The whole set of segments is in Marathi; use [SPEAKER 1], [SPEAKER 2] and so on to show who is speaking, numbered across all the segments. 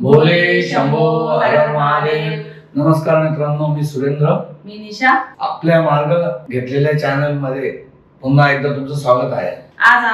[SPEAKER 1] भोले शंभो हर हर महादेव. नमस्कार मित्रांनो, मी सुरेंद्र.
[SPEAKER 2] मी निशा.
[SPEAKER 1] आपल्या मार्ग घेतलेल्या चॅनल मध्ये पुन्हा एकदा तुमचं स्वागत आहे.
[SPEAKER 2] आज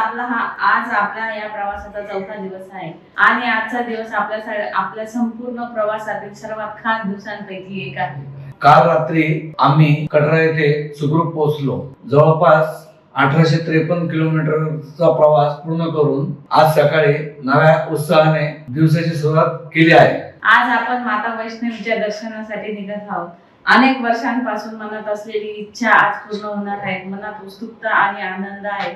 [SPEAKER 2] आपल्या या प्रवासाचा चौथा दिवस आहे आणि आजचा दिवस आपल्या संपूर्ण प्रवासातील सर्वात खास दिवसांपैकी एक आहे.
[SPEAKER 1] काल रात्री आम्ही कटरा येथे सुखरूप पोहोचलो. जवळपास 1853 किलोमीटरचा प्रवास पूर्ण करून आज सकाळी नव्या उत्साहाने दिवसाची सुरुवात केली आहे.
[SPEAKER 2] आज आपण माता वैष्णवीच्या दर्शनासाठी निघत आहोत. अनेक वर्षांपासून मनात असलेली इच्छा आज पूर्ण होणार आहे. मनात उत्सुकता आणि आनंद आहे.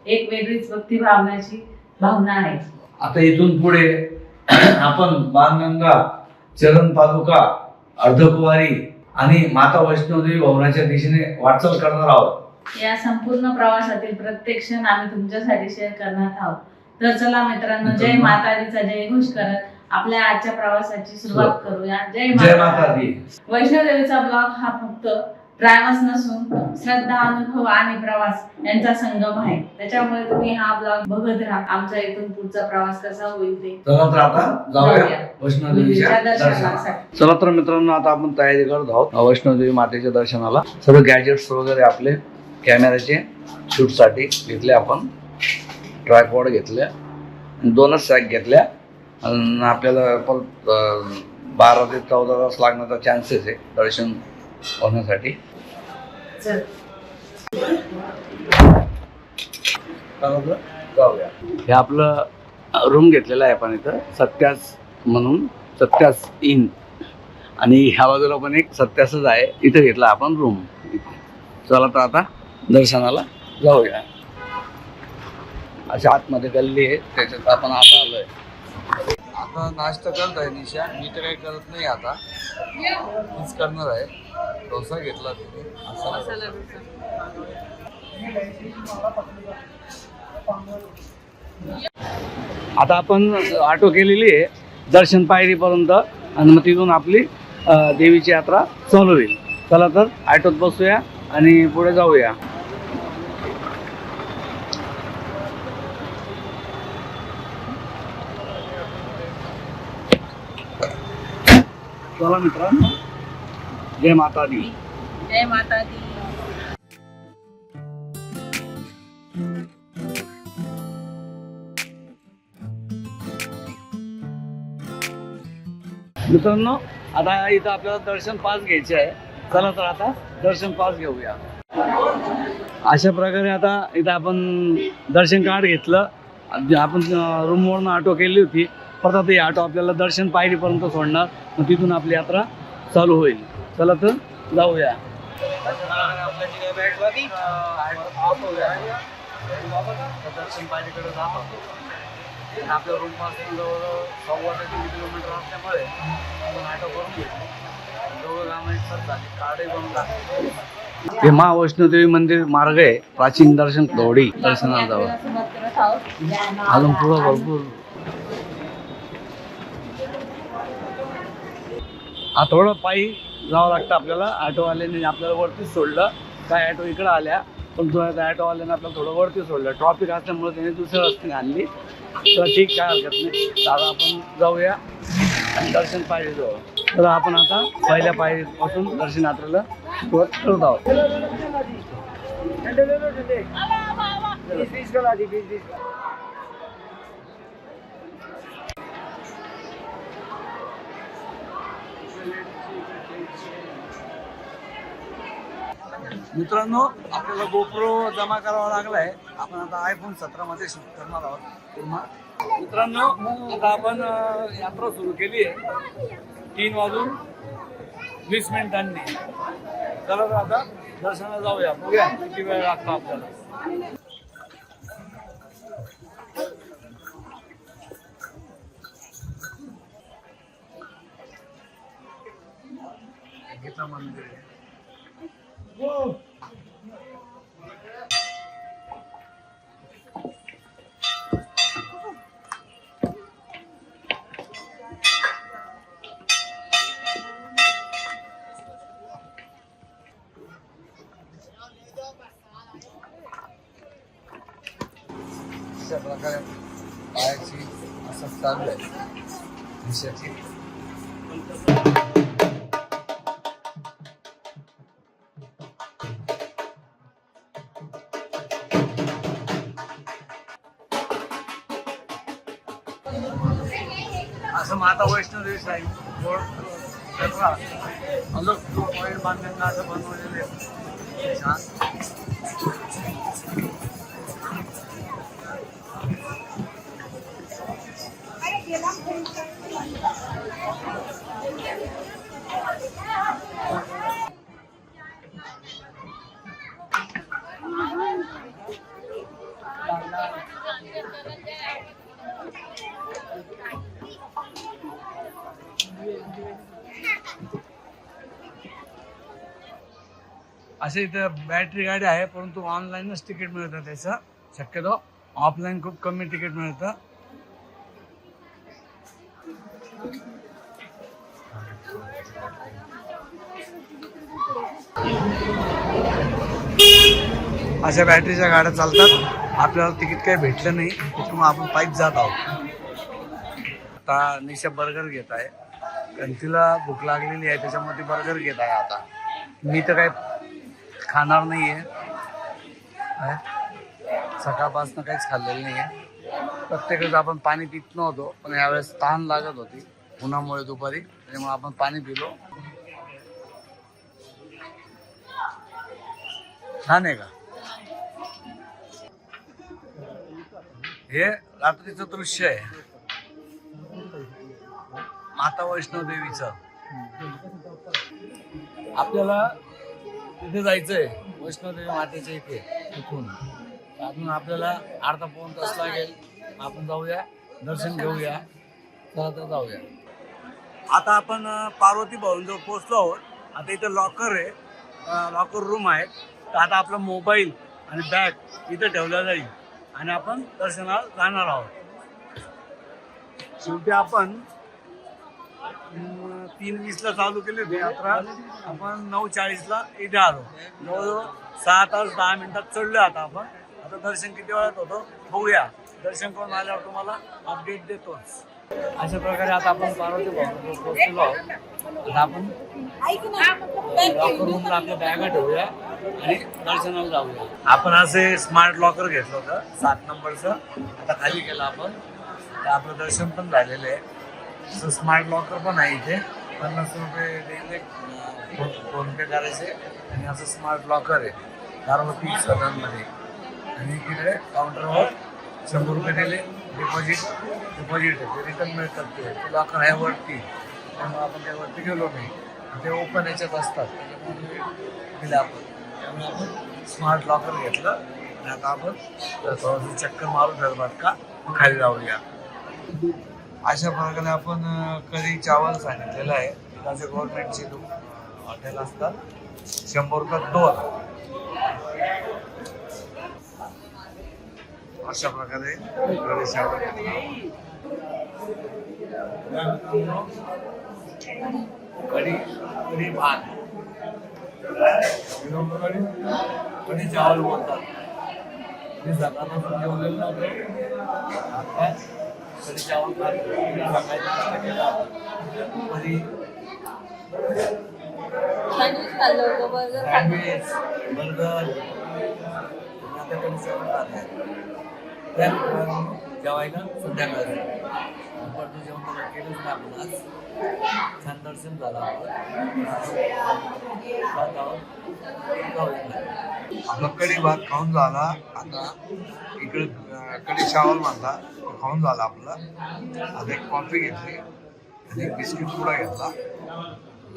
[SPEAKER 2] एक वेगळीच भक्तिभावनाची भावना आहे.
[SPEAKER 1] आता इथून पुढे आपण बाणगंगा, चरण पादुका, अर्धकुवारी आणि माता वैष्णोदेवी भवनाच्या दिशेने वाटचाल करणार आहोत.
[SPEAKER 2] या संपूर्ण प्रवासातील प्रत्येक क्षण आम्ही तुमच्यासाठी शेअर करणार आहोत. तर चला मित्रांनो, जय माता दीचा जय घोष करत आपल्या आजच्या प्रवासाची सुरुवात करूया. जय माता दी. वैष्णोदेवीचा ब्लॉग हा फक्त ट्रॅव्हल्स नसून श्रद्धा, अनुभव आणि प्रवास यांचा संगम आहे. त्याच्यामुळे तुम्ही हा ब्लॉग बघत राहा. आमचा इथून पुढचा प्रवास कसा होईल ते.
[SPEAKER 1] चला तर आता जाऊया वैष्णोदेवीच्या दर्शनाला. चला तर मित्रांनो, आता आपण तयारी करत आहोत वैष्णोदेवी मातेच्या दर्शनाला. सर्व गॅजेट्स वगैरे आपले कॅमेऱ्याचे शूट साठी घेतले. आपण ट्रायपॉड घेतल्या, 2च सॅक घेतल्या आणि आपल्याला परत 12 ते 14 तास लागण्याचा चान्सेस आहे दर्शन होण्यासाठी. जाऊया. हे आपलं रूम घेतलेलं आहे आपण इथं, सत्यास म्हणून, सत्यास इन. आणि ह्या बाजूला पण एक सत्यासच आहे, इथं घेतला आपण रूम. चला तर आता दर्शनाला जाऊया. अशा आतमध्ये गल्ली आहे, त्याच्यात आपण आता आलोय. आता नाश्ता करत आहे निशा. मी तर काही करत नाही, आता मीच करणार आहे. डोसा घेतला तिथे, आता आपण ऑटो केलेली आहे दर्शन पायरीपर्यंत आणि मग तिथून आपली देवीची यात्रा चालू होईल. चला तर ऑटोत बसूया आणि पुढे जाऊया. चला मित्रांनो, जय माता दी.
[SPEAKER 2] जय माता दी.
[SPEAKER 1] मित्रांनो, आता इथं आपल्याला दर्शन पास घ्यायचे आहे. चला तर आता दर्शन पास घेऊया. अशा प्रकारे आता इथं आपण दर्शन कार्ड घेतलं. आपण रूमवरून ऑटो केली होती. परत आता ही ऑटो आपल्याला दर्शन पायरीपर्यंत सोडणार, मग तिथून आपली यात्रा चालू होईल. चला तर जाऊया. दर्शन पायरीकडे जात होतो. आपल्या रूम पासून जवळ 1.25 किलोमीटर असल्यामुळे आपण ऑटो करून घेतली. जवळ जाणं एक सर झाली, कार्डही बनवून टाकली. हे महा वैष्णोदेवी मंदिर मार्ग आहे, प्राचीन दर्शन दौडी दर्शनाला जावं. अजून पुढं भरपूर. हा थोडं पायी जावं लागतं आपल्याला. ऑटोवाल्याने आपल्याला वरतीच सोडलं. काय ऑटो इकडं आल्या, पण त्या ऑटोवाल्याने आपल्याला थोडं वरती सोडलं. ट्रॉफिक असल्यामुळे त्याने दुसऱ्या रस्त्याने आणली. तर ठीक, काय हरकत नाही. दादा आपण जाऊया आणि दर्शन पायरी जाऊ. तर आपण आता पहिल्या पायरीपासून दर्शन यात्रेला सुरुवात करत आहोत. मित्रांनो, आपल्याला गोप्रो जमा करावा लागलाय. आपण आता iPhone 17 मध्ये शूट करणार आहोत. मित्रांनो, आता आपण यात्रा सुरू केली आहे 3:20 चला तर आता दर्शनाला जाऊया. बघूया किती वेळ लागतो आपल्याला. मंदिर अशा प्रकारे पायाची असं चालू आहे. दिवसाची. असं माता वैष्णोदेवी साई अलग पॉईंट बांधण्याचा असं बनवलेले आहे. छान. असे इथं बॅटरी गाडी आहे, परंतु ऑनलाईनच तिकीट मिळतं त्याचं. शक्यतो ऑफलाईन खूप कमी तिकीट मिळतं. अशा बॅटरीच्या गाड्या चालतात. आपल्याला तिकीट काही भेटलं नाही, त्याच्यामुळे आपण पायीच जात आहोत. आता निशा बर्गर घेत आहे, कारण तिला भूक लागलेली आहे, त्याच्यामुळे ती बर्गर घेत आहे. आता मी तर काय खाणार नाही आहे, सकाळपासून काहीच खाल्लेलं नाही आहे. प्रत्येकच आपण पाणी पित नव्हतो, पण यावेळेस तहान लागत होती उन्हामुळे दुपारी, त्याच्यामुळे आपण पाणी पिलो. छान आहे का? हे रात्रीचं दृश्य आहे माता वैष्णोदेवीचं. आपल्याला तिथे जायचंय वैष्णोदेवी मातेच्या इथे. तिथून अजून आपल्याला अर्धा पाऊण तास लागेल. आपण जाऊया, दर्शन घेऊया. चला तर जाऊया. आता आपण पार्वती भवनजवळ पोहोचलो आहोत. आता इथं लॉकर आहे, लॉकर रूम आहे. तर आता आपला मोबाईल आणि बॅग इथं ठेवला जाईल आणि आपण दर्शनाला जाणार आहोत. शेवटी आपण 3:20ला चालू केली होती यात्रा, आपण 9:40ला इथे आलो. जवळजवळ 6 तास 10 मिनिटात चढलो. आता दर्शन किती वेळात होतं बघूया. दर्शन करून आल्यावर तुम्हाला अपडेट देतोच. अशा प्रकारे आता आपण पार्वती भवनावर पोहोचलो आहोत. आता आपण लॉकर रूमला आपल्या बॅगा ठेवूया आणि दर्शनाला जाऊया. आपण असे स्मार्ट लॉकर घेतलं होतं 7 नंबरचं. आता खाली गेलं आपण, तर आपलं दर्शन पण झालेलं आहे. असं स्मार्ट लॉकर पण आहे इथे. 50 रुपये दिले फोन पे करायचे आणि असं स्मार्ट लॉकर आहे पार्वती सदनमध्ये. आणि तिकडे काउंटरवर 100 रुपये दिले डिपॉझिट आहे, ते रिटर्न मिळतात. ते लॉकर आहे वरती, त्यामुळे आपण त्यावरती गेलो नाही. ते ओपन याच्यात असतात, त्याच्यामुळे दिले आपण. त्यामुळे आपण स्मार्ट लॉकर घेतलं आणि आता आपण थोडंसं चक्कर मारून धरतात का खाली जाऊया. अशा प्रकारे आपण कढी चावल सांगितलेलं आहे. त्याचे गव्हर्नमेंटचे हॉटेल असतात. 100 रुपयात 2. अशा प्रकारे कढी चावल कढी भात कढी चावल बोलतात. मी सकाळपासून जेवलेलं नव्हतं. आता कढी चावल सँडविच बर्गर आता कढी चावल जेवायला संध्याकाळी दुपारचं जेवण केलंच नाही आपण आज. छान दर्शन झालं. आपला कढी भात खाऊन झाला. आता इकडे कढी चावल म्हणता खाऊन झाला आपलं. आता एक कॉफी घेतली आणि एक बिस्किट पुडा घेतला.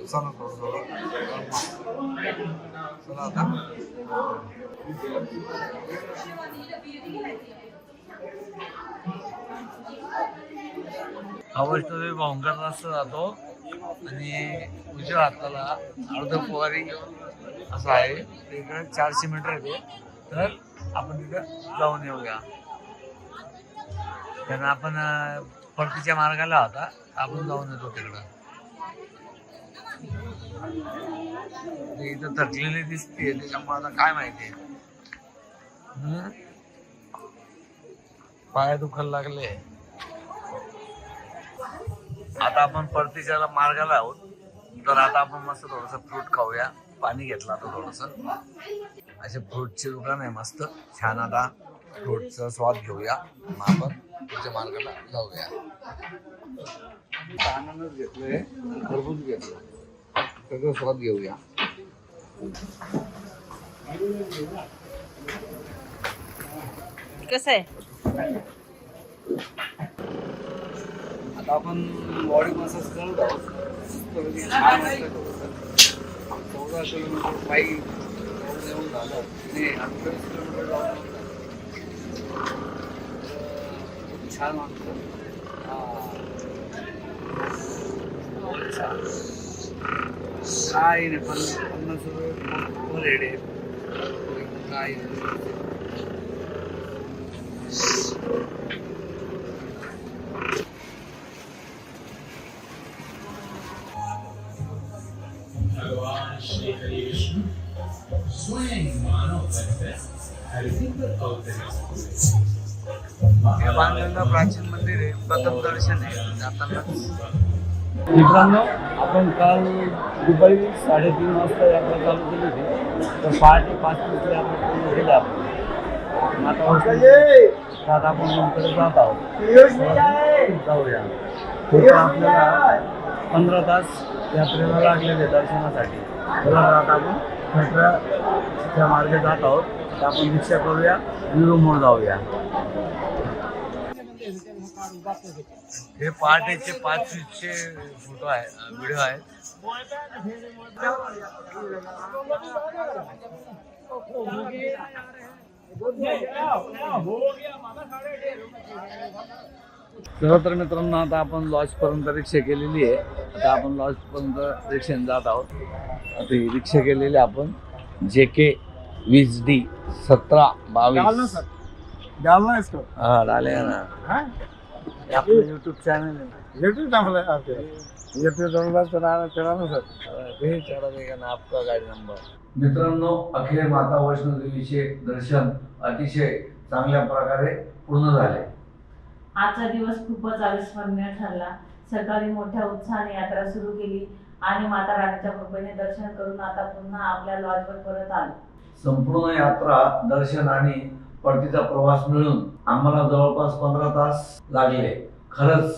[SPEAKER 1] चला थोडं चला आता वैष्णोदेवी भवनकर रस्ता जातो आणि उजव्या हाताला अर्ध पोवारी असं आहे. इकडे 400 मीटर येते. तर आपण तिथं जाऊन येऊया. कारण आपण परतीच्या मार्गाला होता, आपण जाऊन येतो तिकडं. इथं थकलेली दिसते, त्याच्यामुळे आता काय माहिती पाय दुखायला लागले. आता आपण परतीच्या मार्गाला आहोत, तर आता आपण मस्त थोडस फ्रूट खाऊया. पाणी घेतलं आता थोडस. असे फ्रूटची दुकान आहे मस्त छान. आता फ्रूटचा स्वाद घेऊया, मग आपण पुढच्या मार्गाला जाऊया. अननस घेतलंय, खरबूज घेतलं, त्याचा स्वाद घेऊया.
[SPEAKER 2] कसं आहे?
[SPEAKER 1] आता आपण बॉडी मसाज करत आहोत. 14 किलोमीटर पायी येऊन झालं आणि 28 किलोमीटर जाऊन छान वाटतं. काय नाही, 50 रुपये रेट आहे. काय हे बांधलेलं प्राचीन मंदिर आहे, प्रथम दर्शन आहे जाताना. मित्रांनो, आपण काल दुपारी 3:30 वाजता यात्रा चालू केली होती, तर 5:30 यात्रा पूर्ण केली आपण. आता आपण रूमकडे जात आहोत. जाऊया. आपल्याला 15 तास यात्रेला लागलेले दर्शनासाठी. तर आता आपण खटऱ्याच्या मार्गे जात आहोत. तर आपण रिक्षा करूया आणि रूमवर जाऊया. हे पहाटेचे 5:20चे फोटो आहे, व्हिडिओ आहेत. चला तर मित्रांनो, आता आपण लॉज पर्यंत रिक्षा केलेली आहे. आता आपण लॉज पर्यंत रिक्षाने जात आहोत. आता ही रिक्षा केलेली आपण JK 20D 1722. हा डाले ना. आपलं यूट्यूब चॅनल आहे ना. यूट्यूब चॅनल आहे आपके. YouTube channel sir. हे चढा देगा ना आपका गाडी नंबर. मित्रांनो, अखेर माता वैष्णोदेवीचे दर्शन अतिशय चांगल्या प्रकारे पूर्ण झाले.
[SPEAKER 2] आजचा दिवस खूपच अविस्मरणीय ठरला. सकाळी मोठ्या उत्साहाने यात्रा सुरू केली आणि माता राणीच्या कृपेने दर्शन करून आता पुन्हा आपल्या लॉजवर परत आलो.
[SPEAKER 1] संपूर्ण यात्रा, दर्शन आणि परतीचा प्रवास मिळून आम्हाला जवळपास 15 तास लागले. खरंच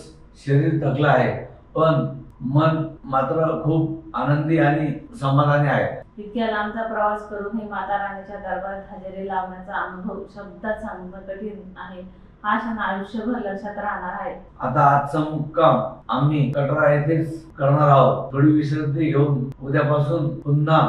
[SPEAKER 1] शरीर थकलं आहे, पण मन मात्र खूप आनंदी आणि समाधानी आहे.
[SPEAKER 2] इतक्या लांबचा प्रवास करूनही माता राणीच्या दरबारात हजेरी लावण्याचा अनुभव शब्दात सांगणं कठीण आहे. हा क्षण आयुष्यभर लक्षात राहणार आहे.
[SPEAKER 1] आता आजचा मुक्काम आम्ही कटरा येथेच करणार आहोत. थोडी विश्रांती घेऊन उद्यापासून पुन्हा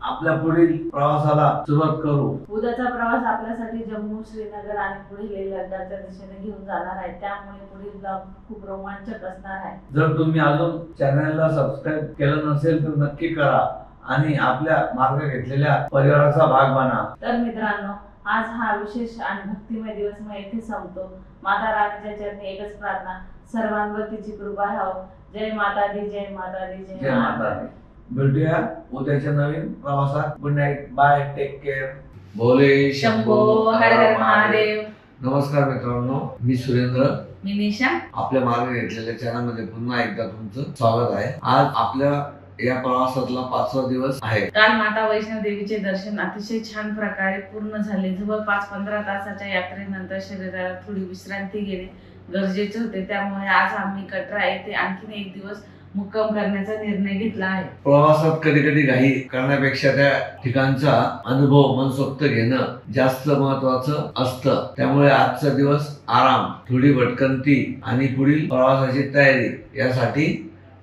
[SPEAKER 1] आपल्या पुढील प्रवासाला सुरुवात करू.
[SPEAKER 2] उद्याचा प्रवास आपल्यासाठी जम्मू, श्रीनगर आणि पुढील लडाखच्या दिशेने घेऊन जाणार आहे. त्यामुळे पुढील ब्लॉग खूप रोमांचक असणार आहे.
[SPEAKER 1] जर तुम्ही अजून चॅनलला सबस्क्राईब केलं नसेल तर नक्की करा आणि आपल्या मार्ग घेतलेल्या परिवाराचा भाग बना.
[SPEAKER 2] तर मित्रांनो, आज हा विशेष आणि भक्तिमय दिवस मी येथे संपतो. माता राणीच्या चरणी एकच प्रार्थना, सर्वांवर तिची कृपा राहो. जय माता दी, जय माता दी,
[SPEAKER 1] जय माता दी. भेटूया उद्याच्या नवीन प्रवासात. Good night, bye, take care. Bhole
[SPEAKER 2] Shambho, Har Har Mahadev.
[SPEAKER 1] नमस्कार मित्रांनो, मी सुरेंद्र.
[SPEAKER 2] मी निशा.
[SPEAKER 1] आपल्या मार्ग घेतलेल्या चॅनलमध्ये पुन्हा एकदा तुमचं स्वागत आहे. आज आपल्या या प्रवासातला 5वा दिवस आहे.
[SPEAKER 2] काल माता वैष्णोदेवीचे दर्शन अतिशय छान प्रकारे पूर्ण झाले. जवळपास 15 तासाच्या यात्रेनंतर शरीराला थोडी विश्रांती घेणे गरजेचे होते. त्यामुळे आज आम्ही कटरा येथे आणखीन एक दिवस मुक्काम करण्याचा निर्णय घेतला आहे.
[SPEAKER 1] प्रवासात कधी कधी घाई करण्यापेक्षा त्या ठिकाणचा अनुभव मनसोक्त घेणं जास्त महत्वाचं असतं. त्यामुळे आजचा दिवस आराम, थोडी भटकंती आणि पुढील प्रवासाची तयारी यासाठी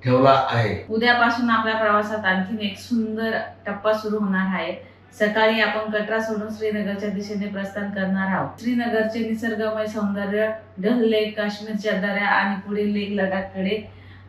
[SPEAKER 1] ठेवला आहे.
[SPEAKER 2] उद्यापासून आपल्या प्रवासात आणखीन एक सुंदर टप्पा सुरू होणार आहे. सकाळी आपण कटरा सोडून श्रीनगरच्या दिशेने प्रस्थान करणार आहोत. श्रीनगरचे निसर्गमय सौंदर्य, डल लेक, काश्मीरच्या दऱ्या आणि पुढील लेक लडाखकडे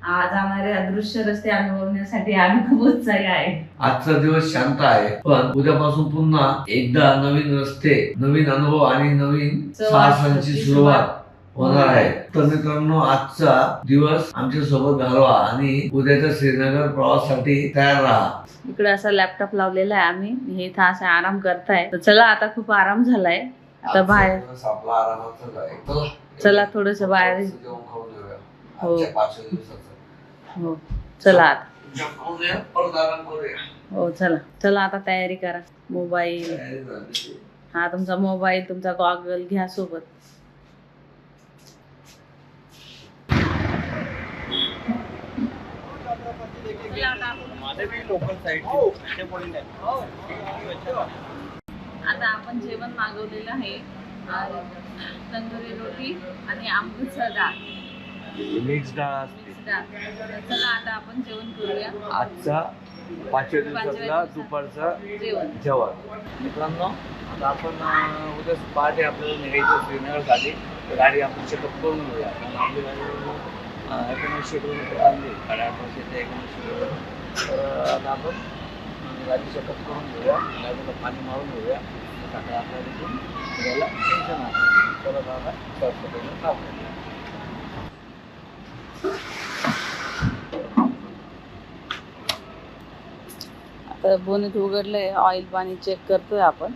[SPEAKER 2] जाणारे अदृश्य रस्ते अनुभवण्यासाठी आम्ही खूप उत्साही आहे.
[SPEAKER 1] आजचा दिवस शांत आहे, पण उद्यापासून पुन्हा एकदा नवीन रस्ते, नवीन अनुभव आणि नवीन साहसांची सुरुवात होणार आहे. तर मित्रांनो, आजचा दिवस आमच्या सोबत घालवा आणि उद्याच्या श्रीनगर प्रवासासाठी तयार राहा.
[SPEAKER 2] इकडे असा लॅपटॉप लावलेला आहे. आम्ही हे इथं असा आराम करताय. तर चला, आता खूप आराम झालाय. आता बाहेर
[SPEAKER 1] आपला आरामात
[SPEAKER 2] चला थोडस बाहेर.
[SPEAKER 1] जेवण खाऊन येऊया.
[SPEAKER 2] हो.
[SPEAKER 1] आजच्या 5व्या दिवसाचं
[SPEAKER 2] हो चला आता
[SPEAKER 1] झोपूया, परत आराम करूया.
[SPEAKER 2] हो चला चला आता तयारी करा. मोबाईल,
[SPEAKER 1] तयारी झाली.
[SPEAKER 2] हा तुमचा मोबाईल, तुमचा गॉगल घ्या सोबत. आता आपण जेवण मागवलेलं आहे, तंदुरी रोटी आणि आंबूचा डाळ,
[SPEAKER 1] मिक्स डाळ असते.
[SPEAKER 2] चला आता आपण जेवण करूया.
[SPEAKER 1] आजचा 5व्या दिवसातला दुपारचा जेवण. मित्रांनो, आता आपण उद्या पहाटे आपल्याला निघायचं श्रीनगरसाठी. तर गाडी आपण चेकअप करून घेऊया. आपली गाडी 1900 किलोमीटर चालली, 8.5 वर्षाच्या 1900 किलोमीटर. तर आता आपण गाडी चेकअप करून घेऊया, गाडीला पाणी मारून घेऊया. सकाळी आपल्याला तिथून फिरायला टेन्शन आहे. परत आता साफसफाईला काम करूया.
[SPEAKER 2] आता बोनेट उघडलंय, ऑइल पाणी चेक करतोय आपण.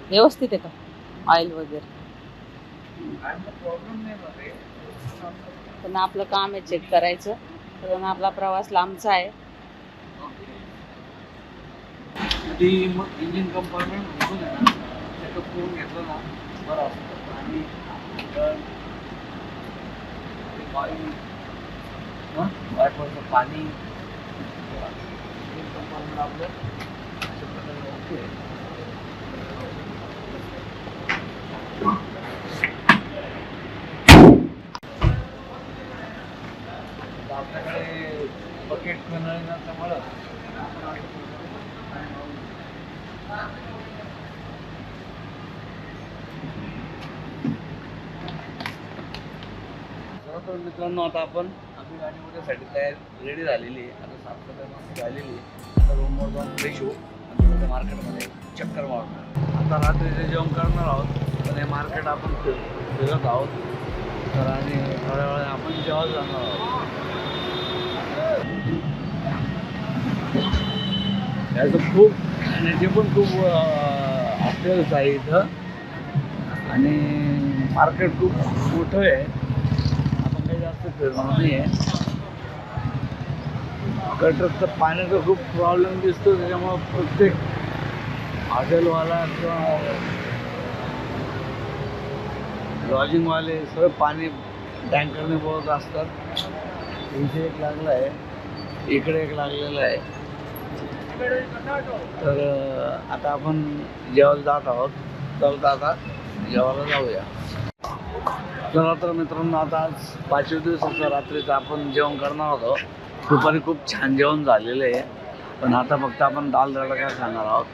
[SPEAKER 2] व्यवस्थित आहे का ऑइल वगैरे? पण आपलं काम आहे चेक करायचं, कारण आपला प्रवास लांबचा आहे.
[SPEAKER 1] ती मग इंजिन कंपार्टमेंट म्हणून आहे ना, चेकअप करून घेतलं ना बरं असतं. आणि ऑइल, वायपरचं पाणी, इंजिन कंपार्टमेंट आपलं अशा प्रकारे ओके आहे. आपल्याकडे बकेट नसल्यामुळं तर मित्रांनो, आता आपण आपली गाडी उद्यासाठी तयार रेडी झालेली आहे. आता साफसफाई मस्त झालेली आहे. आता रूमवर जाऊन फ्रेश होऊ आणि तिथे मार्केटमध्ये चक्कर मारणार. आता रात्रीचे जेवण करणार आहोत, पण हे मार्केट आपण फिरत आहोत. तर आणि थोड्या वेळा आपण जेव्हा जाणार आहोत. याचं खूप खाण्याचे पण खूप हॉटेल्स आहे इथं आणि मार्केट खूप मोठं आहे. आपण काही जास्त फिरणार नाही आहे. कटरचा पाण्याचा खूप प्रॉब्लेम दिसतो, त्याच्यामुळं प्रत्येक हॉटेलवाला किंवा लॉजिंगवाले सर्व पाणी टँकरने बोलत असतात. इथे एक लागला आहे, इकडे एक लागलेला आहे. तर आता आपण जेवायला जात आहोत. चलता आता जेवायला जाऊया. चला तर मित्रांनो, आता आज 5व्या दिवसाचं रात्रीचं आपण जेवण करणार होतो. दुपारी खूप छान जेवण झालेलं आहे, पण आता फक्त आपण दाल तडका खाणार आहोत.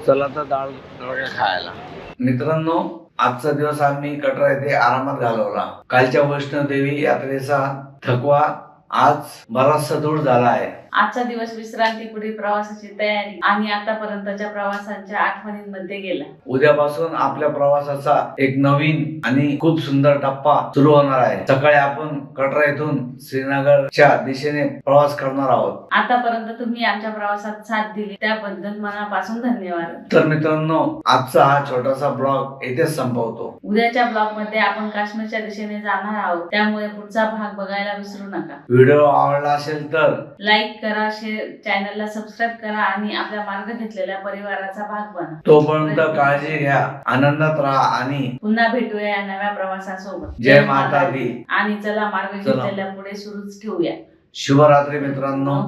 [SPEAKER 1] चला तर दाल तडका खायला. मित्रांनो, आजचा दिवस आम्ही कटरा येथे आरामात घालवला. कालच्या वैष्णोदेवी यात्रेचा थकवा आज बराचसा दूर झाला आहे.
[SPEAKER 2] आजचा दिवस विश्रांती, पुढील प्रवासाची तयारी आणि आतापर्यंतच्या प्रवासांच्या आठवणींमध्ये गेला.
[SPEAKER 1] उद्यापासून आपल्या प्रवासाचा एक नवीन आणि खूप सुंदर टप्पा सुरू होणार आहे. सकाळी आपण कटरा येथून श्रीनगरच्या दिशेने प्रवास करणार आहोत.
[SPEAKER 2] आतापर्यंत तुम्ही आमच्या प्रवासात साथ दिली त्याबद्दल मनापासून धन्यवाद.
[SPEAKER 1] तर मित्रांनो, आजचा हा छोटासा ब्लॉग येथेच संपवतो.
[SPEAKER 2] उद्याच्या ब्लॉग मध्ये आपण काश्मीरच्या दिशेने जाणार आहोत, त्यामुळे पुढचा भाग बघायला विसरू नका.
[SPEAKER 1] व्हिडिओ आवडला असेल तर
[SPEAKER 2] लाईक करा, शेअर, चॅनलला सबस्क्राईब करा आणि आपल्या मार्ग घेतलेल्या परिवाराचा भाग बना.
[SPEAKER 1] तोपर्यंत काळजी घ्या, आनंदात राहा आणि
[SPEAKER 2] पुन्हा भेटूया या नव्या प्रवासासोबत.
[SPEAKER 1] जय माता दी.
[SPEAKER 2] आणि चला मार्ग घेतलेल्या पुढे सुरूच ठेवूया.
[SPEAKER 1] शुभरात्री मित्रांनो.